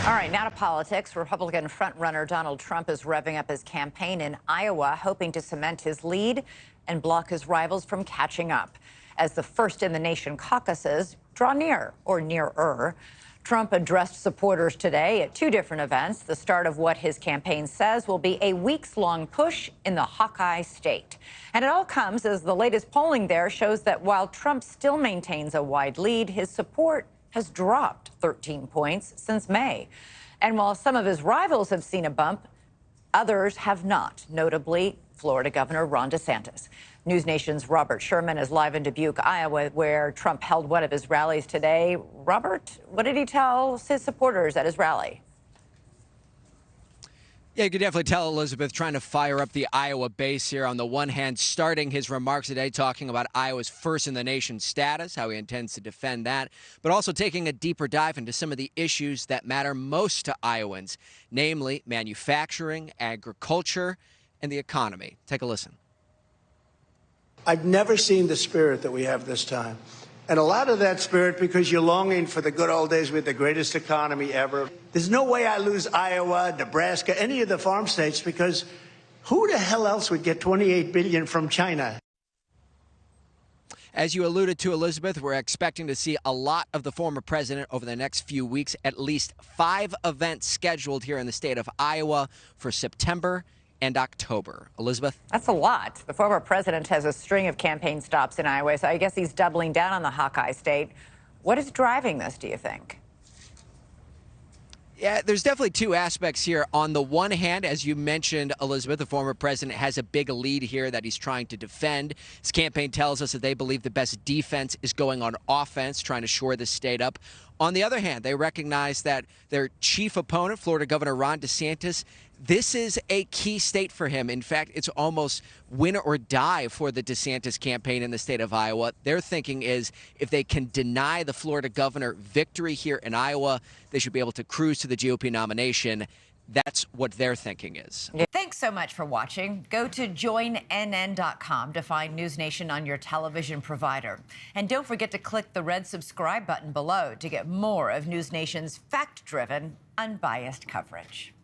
All right, now to politics. Republican frontrunner Donald Trump is revving up his campaign in Iowa, hoping to cement his lead and block his rivals from catching up. As the first-in-the-nation caucuses draw near, or nearer, Trump addressed supporters today at two different events, the start of what his campaign says will be a weeks-long push in the Hawkeye State. And it all comes as the latest polling there shows that while Trump still maintains a wide lead, his support has dropped 13 points since May. And while some of his rivals have seen a bump, others have not, notably Florida Governor Ron DeSantis. NewsNation's Robert Sherman is live in Dubuque, Iowa, where Trump held one of his rallies today. Robert, what did he tell his supporters at his rally? Yeah, you could definitely tell Elizabeth trying to fire up the Iowa base here. On the one hand, starting his remarks today talking about Iowa's first-in-the-nation status, how he intends to defend that, but also taking a deeper dive into some of the issues that matter most to Iowans, namely manufacturing, agriculture, and the economy. Take a listen. I've never seen the spirit that we have this time. And a lot of that spirit because you're longing for the good old days with the greatest economy ever. There's no way I lose Iowa, Nebraska, any of the farm states, because who the hell else would get $28 billion from China? As you alluded to, Elizabeth, we're expecting to see a lot of the former president over the next few weeks, at least 5 events scheduled here in the state of Iowa for September and October. Elizabeth? That's a lot. The former president has a string of campaign stops in Iowa, so I guess he's doubling down on the Hawkeye State. What is driving this, do you think? Yeah, there's definitely two aspects here. On the one hand, as you mentioned, Elizabeth, the former president has a big lead here that he's trying to defend. His campaign tells us that they believe the best defense is going on offense, trying to shore the state up. On the other hand, they recognize that their chief opponent, Florida Governor Ron DeSantis, this is a key state for him. In fact, it's almost win or die for the DeSantis campaign in the state of Iowa. Their thinking is if they can deny the Florida governor victory here in Iowa, they should be able to cruise to the GOP nomination. That's what their thinking is. Thanks so much for watching. Go to joinnn.com to find NewsNation on your television provider. And don't forget to click the red subscribe button below to get more of NewsNation's fact-driven, unbiased coverage.